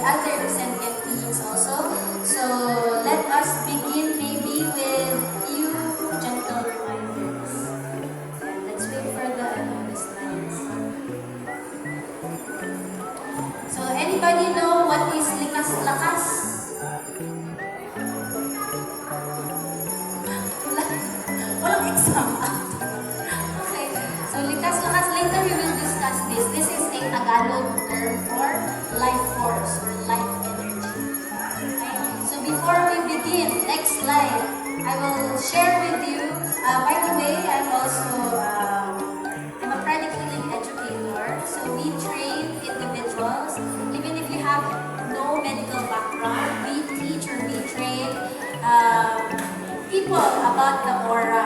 Other sentient beings also. So let us begin maybe with few gentle reminders. And let's wait for the slides. So anybody know what is likas-lakas? Walang exam. Okay. So likas-lakas, later we will discuss this. This is a Tagalog term for life force or life energy. Okay? So before we begin, next slide, I will share with you, by the way, I'm a pranic healing educator. So we train individuals, even if you have no medical background, we teach or we train people about the aura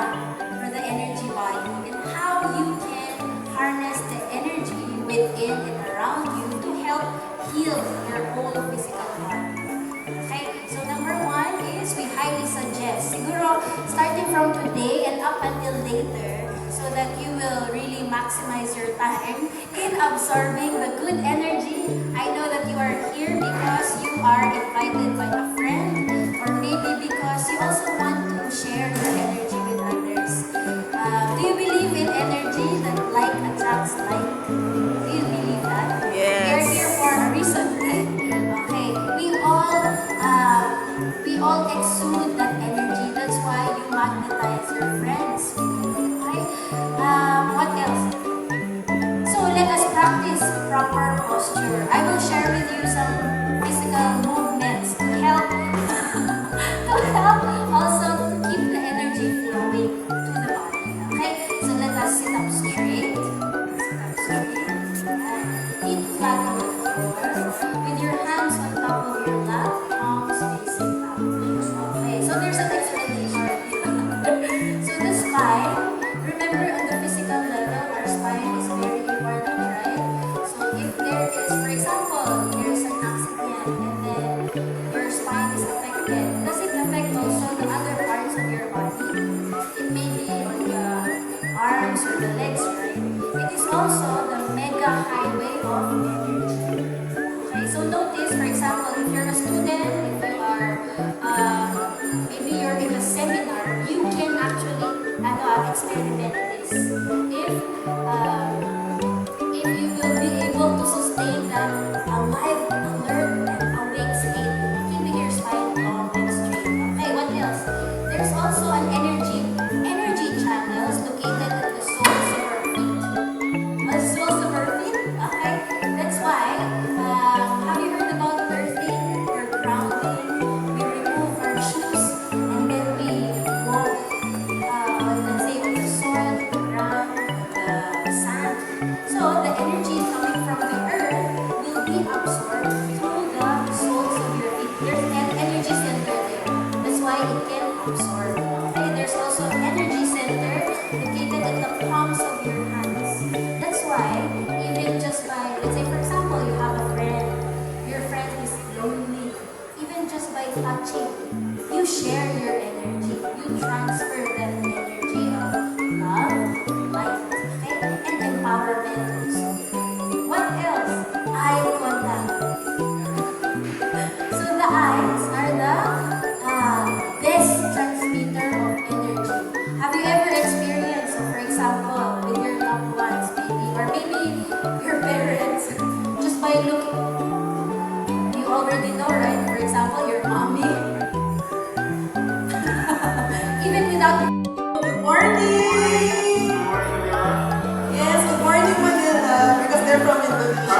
or the energy body and how you can harness the energy within and around you to help heal your whole physical body. Okay, so number one is we highly suggest, siguro starting from today and up until later, so that you will really maximize your time in absorbing the good energy. I know that you are here because you are invited by a friend, or maybe because you also want to share your energy with others. Do you believe in energy that like attracts like? Do you believe that? Yes. We are here for a reason. Okay. We all exude that energy. That's why you magnetize your friends. Okay. What else? So let us practice proper posture. I will share with you some physical movements to help also to keep the energy flowing to the body. Okay. So let us sit up straight. Feet flat on the floor with your hands on top of your lap, palms facing up. Okay, so there's an explanation. So the spine, remember on the physical level, our spine is very important, right? So if there is, for example, there is an accident and then your spine is affected, does it affect also the other parts of your body? It may be on the arms or the legs, right? It is also the mega highway of energy. Okay, so notice, for example, if you're a student, if you are, maybe you're in a seminar, you can actually experiment this. If you will be able to sustain that alive, alert, and awake state, keeping your spine long and straight. Okay, what else? There's also an energy channels located at the soles of our feet. Soles of our feet. Okay, that's why. Have you heard about earthing or grounding? We remove our shoes and then we walk, let's say, on the soil, the ground, the sand. So the energy coming from the earth will be absorbed through the soles of your feet. There's an energy center there. That's why it can absorb. Okay, there's also an energy center located in the palms of your hands. That's why even just by, let's say for example, you have a friend, your friend is lonely, even just by touching, you share your energy, you transfer that energy of love, light, okay, and empowerment also. What else? Eye contact. So the eyes are the best transmitter of energy. Have you Good morning! Yes, good morning Manila, because they're from Indonesia.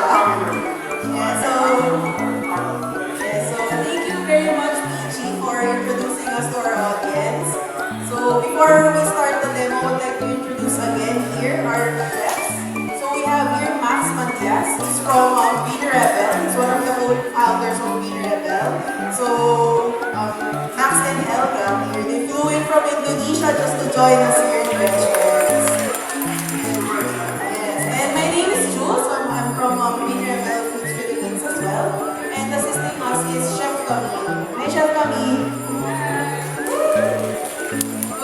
So thank you very much, Peachy, for introducing us to our audience. So before we start the demo, I would like to introduce again here our guests. So we have here Max Matias. He's from Beat Rebel. He's one of the co-founders of Beat Rebel. So Max and Helga here, they flew in from Indonesia just to join us here in Ventures. Yes, and my name is Jules. I'm from Beat Rebel Foods Philippines as well. And assisting us is Chef Camille. Hi, Chef Camille.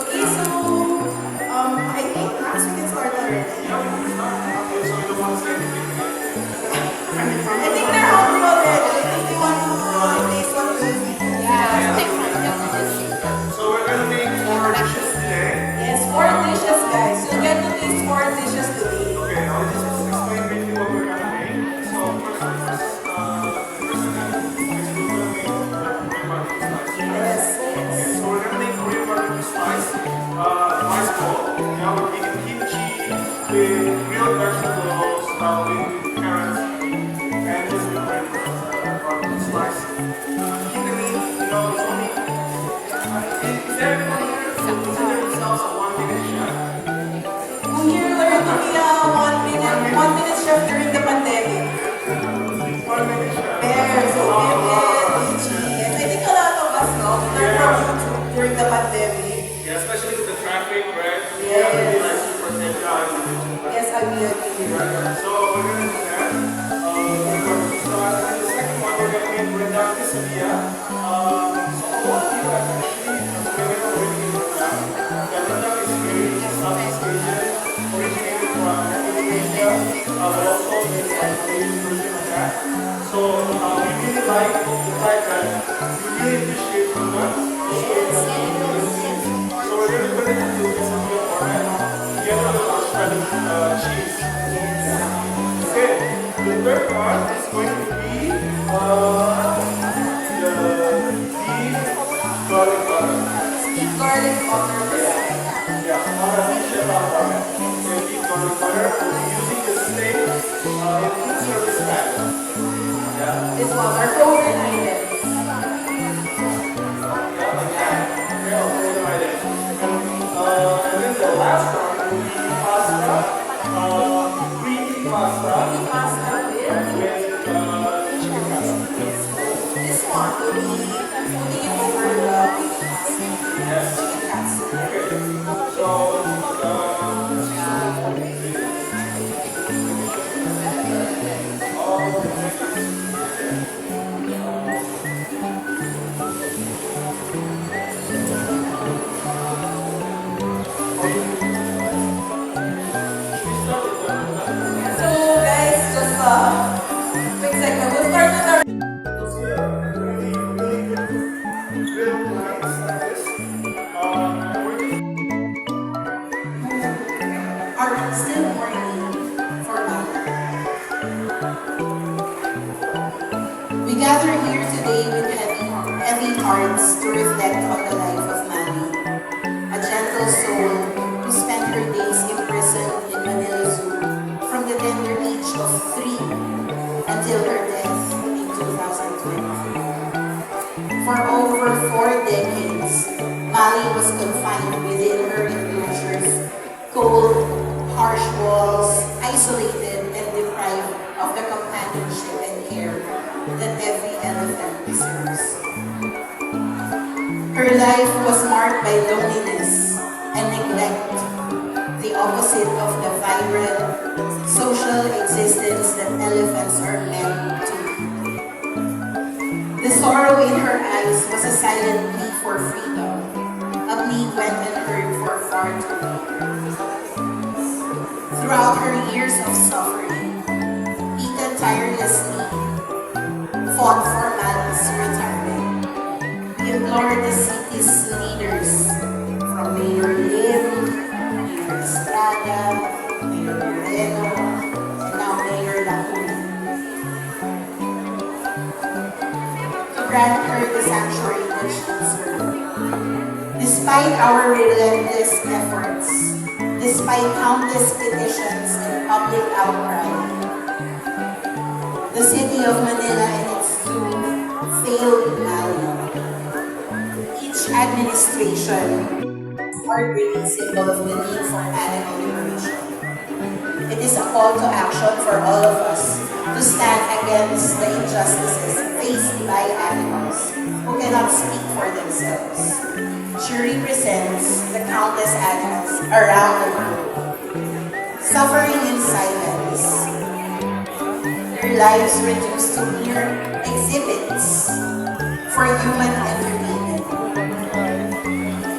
Okay, so I think Max, we can start already. I think they're hungry already. I think they want to taste what we eat. Yeah, take So we're gonna make 4 dishes today. Yes, 4 dishes, guys. You'll get to taste 4 dishes today. Okay, I'll just explain briefly what we're gonna make. So first, Yes. okay, so we're gonna make Korean barbecue spice, rice bowl. Now we're making kimchi with grilled vegetables, with carrots, and this is Korean barbecue spice. Keep the meat, it's only. Is everyone here consider themselves a 1-minute chef? Who here learned to be a 1 minute chef during the pandemic? 1-minute chef. There, so yes, I think a lot of us know. We learned from YouTube during the pandemic. Yeah, especially with the traffic, right? Yes. Yeah, really like super agile. Yes, I agree. So we're gonna do that. So and the second one we're gonna make rendang quesadilla. So a lot of you guys actually maybe not really know that. That rendang is very Southeast Asian, originated from Indonesia, but also is a Malaysian version of that. So we really like the fact that we really appreciate rendang. So we're going to put it into quesadilla format together with our shredded cheese. Okay, the third one is going to be the beef garlic butter. Beef garlic butter. Yeah, on a dish about format. So beef garlic butter, we'll be using the steak in food service pan. Yeah. This one, our frozen items. And then the last one will be pasta, creamy pasta Pasta with with chicken pasta. this one will be putting it over the pasta. Yes. Chicken pasta. Okay. So, So guys, just quick second. We'll start with our those are really, really good grilled lines like this. are still morning for Mali. We gather here today with heavy hearts to reflect on the life of Mali, a gentle soul who spent her days imprisoned in Manila Zoo from the tender age of 3 until her death in 2020. For over 4 decades, Mali was confined within her enclosures, cold, harsh walls, isolated and deprived of the companionship and care that every elephant deserves. Her life was marked by loneliness and neglect, the opposite of the vibrant social existence that elephants are meant to lead. The sorrow in her eyes was a silent plea for freedom, a plea when unheard for far too long. Throughout her years of suffering, Ika tirelessly fought for Mali's retirement. We implored the city's leaders, from Mayor Lim, Mayor Estrada, Mayor Moreno, and now Mayor Lacuna, to grant her the sanctuary that she deserved. Despite Despite our relentless efforts, despite countless petitions and public outcry, the city of Manila and its youth failed Mali. Each administration heartbreaking symbol of the need for animal liberation. It is a call to action for all of us to stand against the injustices faced by animals who cannot speak for themselves. She represents the countless animals around the world, suffering in silence, their lives reduced to mere exhibits for human entertainment.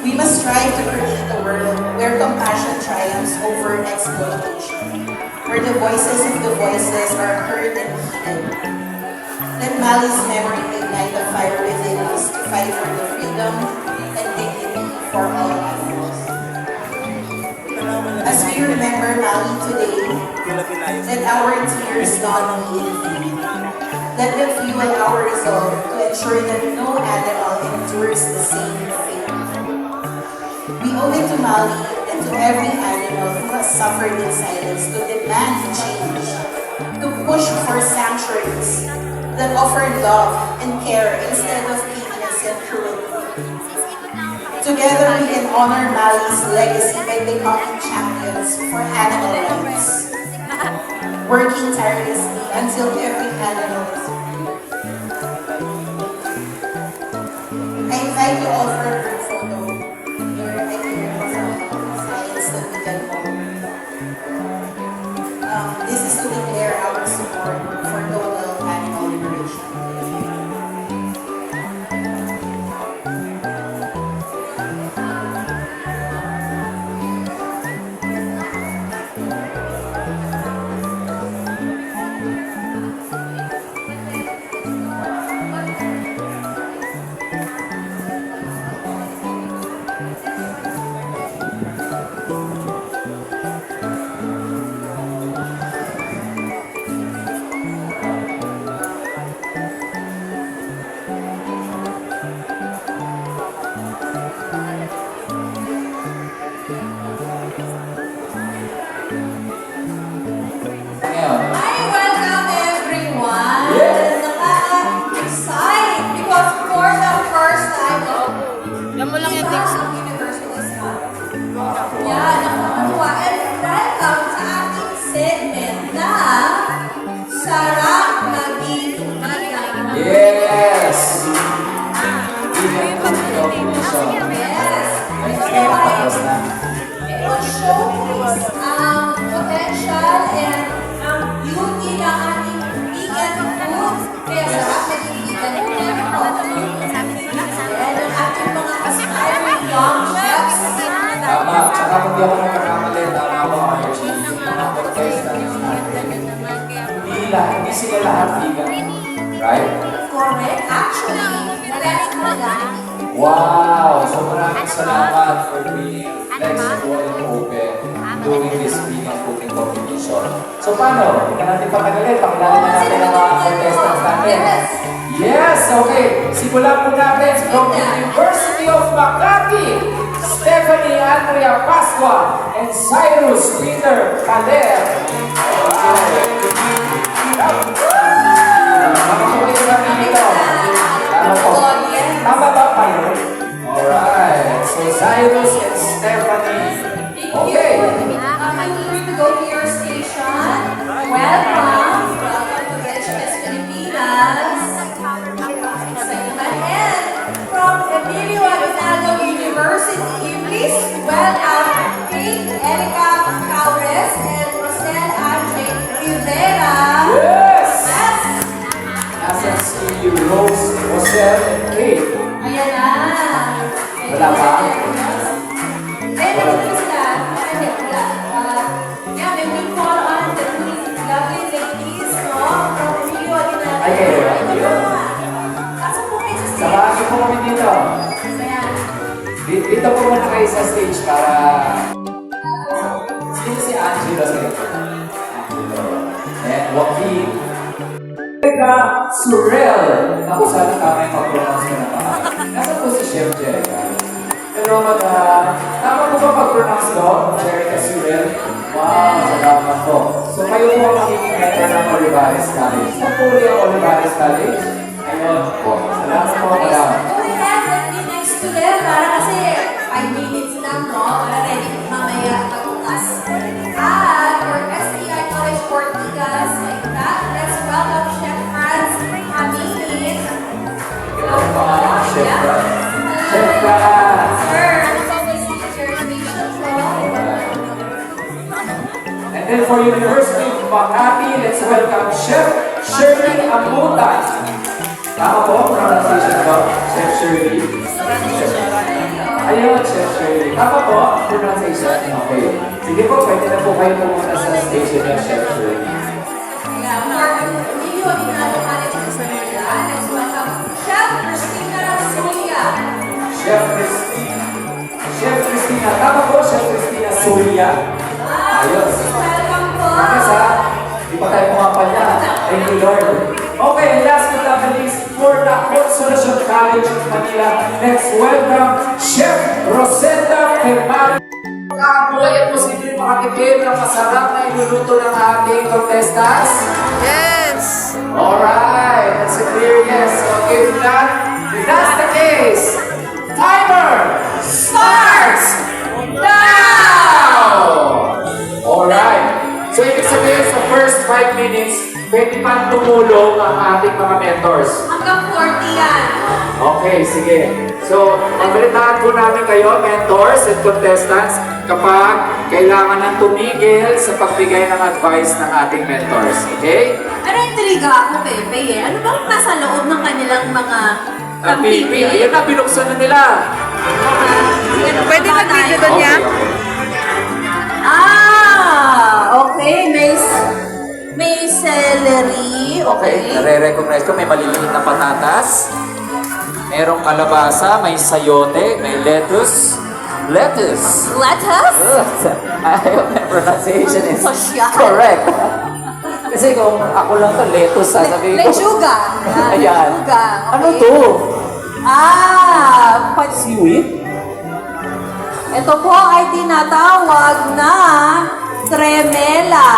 We must strive to create a world where compassion triumphs over exploitation, where the voices of the voiceless are heard and heeded. Let Mali's memory ignite the fire within us to fight for the freedom and dignity for all animals. As we remember Mali today, let our tears not be in vain. Let them fuel our resolve to ensure that no animal endures the same fate. We owe it to Mali and to every animal who has suffered in silence to demand change, to push for sanctuaries that offer love and care instead of pettiness and cruelty. Together we can honor Mali's legacy by becoming champions for animal rights, working tirelessly until every animal is free. I invite you all for a group photo. Here I can from science that we can hold. This is to declare our support for total animal liberation. Ngayon, Hi, welcome everyone. Nakaka-excite because for the first time, Yan mo lang yung text. universities ka. Yeah, nakakatuwa. And welcome sa ating segment na Sarap Maging Bilang. yes! Bigyan ko ng recognition. Yes. Ito So, tapos na. it will showcase ang potential and ang beauty ng ating vegan food. Kaya sarap maging vegan food. And ang ating mga aspiring young chefs. Tama, tsaka kung di ako nagkakamali, tama ako energy. Yung mga contestants natin. Hindi sila lahat vegan. Right? Correct. Actually, that's correct. Wow! So maraming salamat for being flexible and open doing this vegan cooking competition. So paano? Hindi ka natin patagalin. Pakilala na natin ang mga contestants natin. Yes. Yes! Okay. Simulan po natin from the University of Makati, Stephanie Andrea Pascua and Cyrus Peter Caler. Makakawin na natin dito. Tama po. Tama ba pa yun? Alright. So Cyrus and Stephanie. Okay. I'm free to go to your station. Welcome. Welcome to HMS Pilipinas. And from Emilio Aguinaldo University, please welcome Kate Erica Caures and Rosel Andre Rivera. Yes! Yes. Nasa si Rose, Rosel, and Kate. Ayan na. Wala pa? Ayun, nandito sila. Ay, wala. Yeah, may we call on the lovely ladies, no? From Emilio Aguinaldo. Ay, kayo. Kaso po kayo sa stage. Samahan niyo po kami dito. Ayan. Dito po muna kayo sa stage para... Sino si Angelo sa ito? Angelo. And Joaquin. Jerica Surel. Ako sana tama yung pag-pronounce ko na pa. Nasaan po si Chef Jerica? Hello, madam. Tama po ba pag-pronounce ko? Jerica Sirel? Wow, salamat po. So, kayo po ang magiging mentor ng Olivares College. Saan po ulit ang Olivares College? Ayun po. Salamat po, madam. Go ahead, let me next to them para kasi 5 minutes lang, no? Para ready mamaya pagbukas. At for STI College Ortigas, like that, let's welcome Chef Franz Amin. Hello po, Chef Yeah. Franz. Chef Franz. Sir, ano po ba yung reservation po? And then for University of Makati, let's welcome Chef Shirley Amutan. Tama po, pronunciation po, Chef Shirley. Ayun, Chef Shirley. Tama po, pronunciation. Okay. Sige po, pwede na po kayo pumunta sa station ng Chef Shirley. Yeah, for Emilio Aguinaldo College of Manila, let's welcome Chef Christina Rasulia. Chef Christina. Chef Christina. Tama po, Chef Christina Solia. Ayos. Welcome po. Yes, ha? Di pa tayo kumapanya. Thank you, Lord. Okay, last but not the least, for the Consolation College of Manila, let's welcome Chef Rosetta Herman. Kapoy at posibleng makatipid ng masarap na iluluto ng ating contestants. Yes! Alright, that's a clear yes. Okay, if that's the case, timer starts now! Alright, so ibig sabihin sa first 5 minutes, pwede pa tumulong ang ating mga mentors. Hanggang 40 yan. Okay, sige. So, pagbalitahan po namin kayo, mentors and contestants, kapag kailangan ng tumigil sa pagbigay ng advice ng ating mentors. Okay? Ano intriga ako, Pepe eh? Ano bang nasa loob ng kanilang mga Ang pipi, ayun na, binuksan na nila. Pwede mag-video doon niya? Okay. Okay. May celery. Okay, nare-recognize ko, may maliliit na patatas. Merong kalabasa, may sayote, may lettuce. Lettuce! Lettuce? I hope my pronunciation is Sosyal. correct. Kasi kung ako lang to, lettuce, sasabihin ko. Lechuga. Ayan. Lechuga. Ano to? Seaweed? Ito po ay tinatawag na tremela.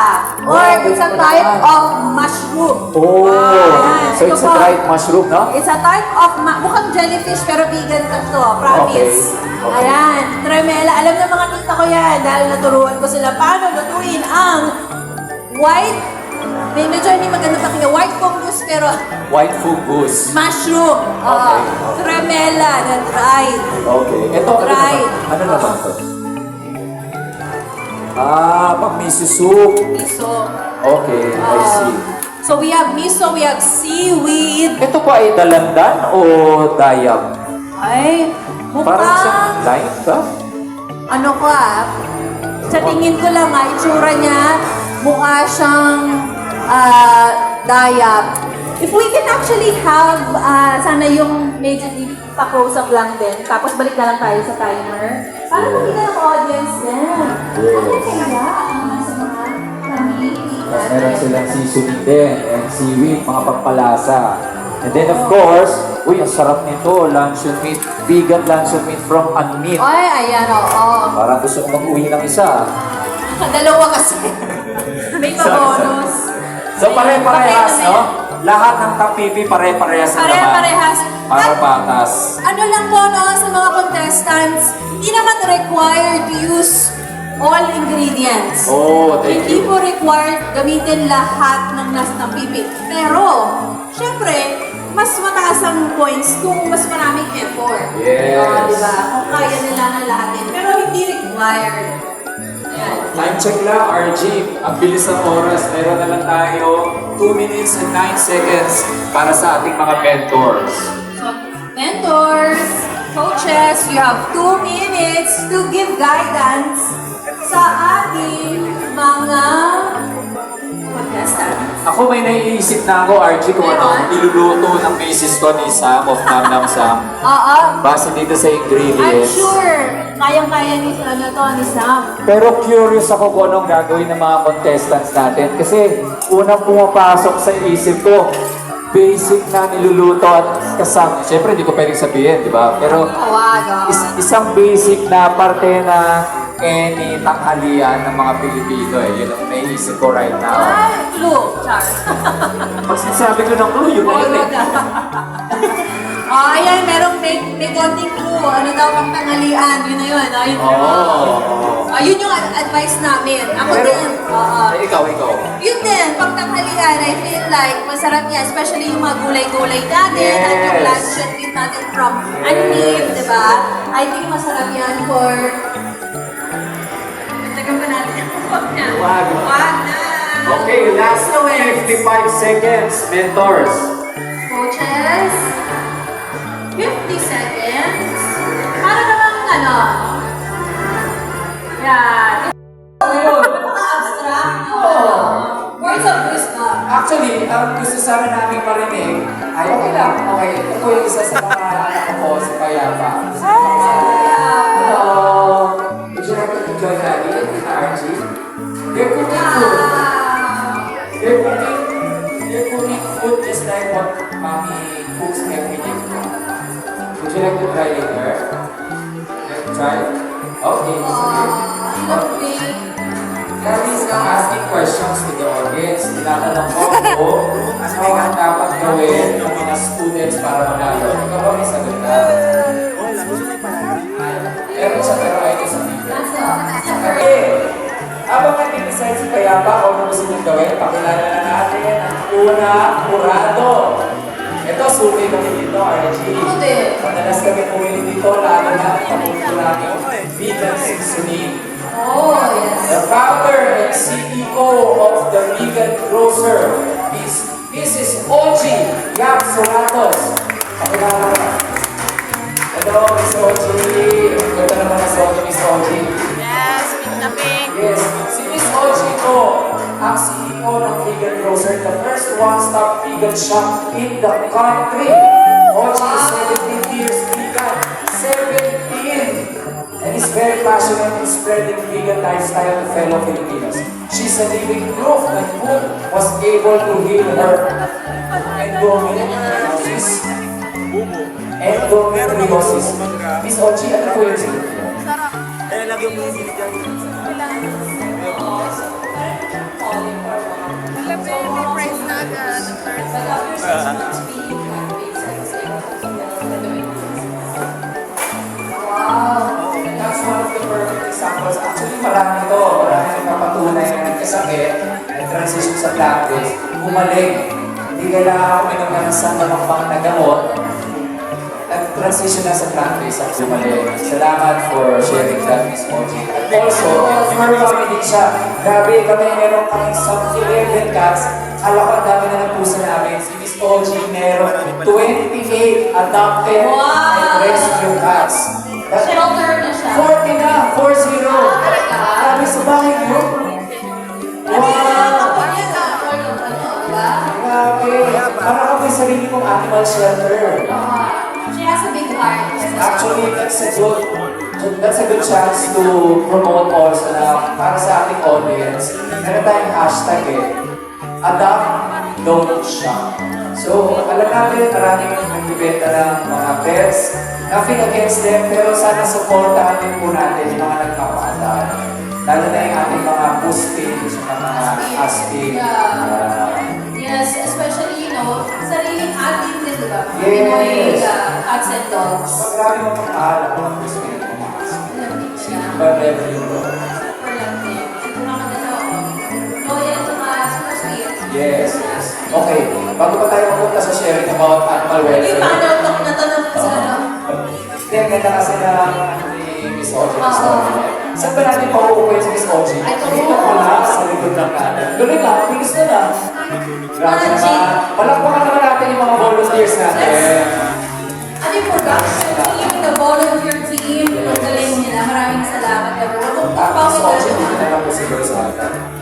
Or it's a type of mushroom. Oh, Ayan. so Ito it's a po. dried mushroom, no? It's a type of, mukhang jellyfish pero vegan ka to, promise. Okay. Ayan, tremela. Alam na mga tita ko yan dahil naturuan ko sila paano lutuin ang white, medyo hindi maganda pakinggan, white fungus pero White fungus. mushroom. Okay. Tremela na dried. Okay. Ito, Dried. ano naman to? Pang miso soup. Miso. Okay, I see. So we have miso, we have seaweed. Ito po ay dalandan o dayab? Ay, Parang siyang mukhang, lime ba? ano ko sa tingin ko lang itsura niya, mukha siyang dayap. If we can actually have, sana yung medyo pa-close up lang din, tapos balik na lang tayo sa timer. Para makita ng audience din. Ano kaya sa mga family? Tapos meron silang seasoning din and seaweed, mga pagpalasa. And then of course, uy, ang sarap nito, luncheon meat, vegan luncheon meat from Unmeat. Ay, ayan, oo. Parang gusto ko mag-uwi ng isa. Dalawa kasi. May pa-bonus. So pare-parehas, no? Lahat ng tapipi pare-parehas ang laman. Pare-parehas. Para At patas. ano lang po no, sa mga contestants, hindi naman required to use all ingredients. Oh, thank Hindi you. po required gamitin lahat ng nasa ng pipi. Pero, syempre, mas mataas ang points kung mas maraming effort. Yes. Diba? Kung kaya nila na lahatin. Pero hindi required. Ayan. Time check lang, RG. Ang bilis ng oras. Meron na lang tayo 2 minutes and 9 seconds para sa ating mga mentors. So, mentors, coaches, you have 2 minutes to give guidance sa ating mga contestants. Ako may naiisip na ako, RG, kung ano iluluto ng misis ko ni Sam of Nam Nam Sam. Oo. Base dito sa I'm ingredients. sure, kayang-kaya ni Sam. Pero curious ako kung anong gagawin ng mga contestants natin. Kasi unang pumapasok sa isip ko, basic na niluluto at kasama. Siyempre, hindi ko pwedeng sabihin, di ba? Pero isang basic na parte na any tanghalian ng mga Pilipino eh. Yun ang naiisip ko right now. Ay, clue. Char. Pag sinasabi ko ng clue, yun na yun eh. Ayan, may konting clue. Ano daw pang tanghalian? Yun na yun. Ayun. Yun yung advice namin. Ako Pero, din. ikaw. Yun din, pag tanghalian, I feel like masarap yan. Especially yung mga gulay-gulay natin at yung Yes. lunch that we natin from Anip, di ba? I think masarap yan for... Tagal pa natin. Wag na. Wag. Wag na. Okay, last 55 seconds, mentors. Coaches. 50 seconds. Para namang ano. Yan. Abstract. Words of wisdom. Actually, ang gusto sana namin marinig, ay okay lang, okay. Ito po yung isa sa mga anak ko, si Payapa. Hello! Would you like to enjoy Daddy and Tita Archie? They're cooking food. They're cooking food just like what Mommy cooks every day. Would you like to try later? Like try? Okay, sige. Daddy's asking questions to the audience. Tinatanong ko ano ang dapat gawin ng mga students para manalo. Ikaw ba may sagot ka? Meron siya pero ay ito sa video. Okay. Habang nag-decide si Payapa kung ano gusto niyong gawin, pakilala na natin ang una, Murado. Ito, suki kami dito, RG. Madalas kami pumili dito, lalo na papunto namin vegan seasoning. Oh, yes. The founder and CEO of the Vegan Grocer is Mrs. Oji Yap Solatos. Pakilala ka. Hello, Miss Oji. Ganda naman na si Oji, Miss Oji. Yes, pink na pink. Yes, si Miss Oji po, ang CEO ng Vegan Grocer, the first one-stop vegan shop in the country. Oji is 17 years vegan. 17! And is very passionate in spreading vegan lifestyle to fellow Filipinos. She's a living proof that food was able to heal her endometriosis. Miss Oji, ano po yung siguro? Alam mo yung price na agad. That's one of the perfect examples. Actually, marami ito. Marami nagpapatunay na nagkasakit, nag-transition sa plant-based, bumalik. Hindi kailangan uminom na ng sandamakbang na gamot. Nag-transition na sa plant-based at bumalik. Salamat for sharing that, Miss Moji. At also, your family siya. Grabe, kami meron kaming sub 11 cats. Alapan namin na ng puso namin. Si Miss Moji meron 28 adopted and rescue cats. Shelter na siya. 40 na! 40! Sabi sa bahay mo? Wow! Grabe! Parang ako may sarili kong animal shelter. She has a big heart. Actually, that's a good chance to promote also na para sa ating audience. Meron tayong hashtag Adopt, Don't Shop. So, alam natin, maraming nagbibenta ng mga pets. Nothing against them, pero sana supportahan din po natin yung mga nagpapaatal. Lalo na yung ating mga boosting, yung mga asking. Yes, especially, sariling atin din, di ba? Yes. Pinoy cats and dogs. Marami mo pang-ahal ang mga boosting ng mga asking. But never you know. Loyal to mga super sweet. Yes. Okay, bago pa tayo mapunta sa sharing about animal Yung welfare. paano talk na to sa ano? Hindi, ang ganda kasi na ni Miss Oji. Saan ba natin pauuwi si Miss Oji? Dito ko lang sa likod ng kanan. Tuloy lang, bilis na lang. Grabe naman. Palakpakan naman natin yung mga volunteers natin. Ano yung production team, the volunteer team, ang galing nila. Maraming salamat everyone. Miss Oji, hindi na lang po siguro sa atin.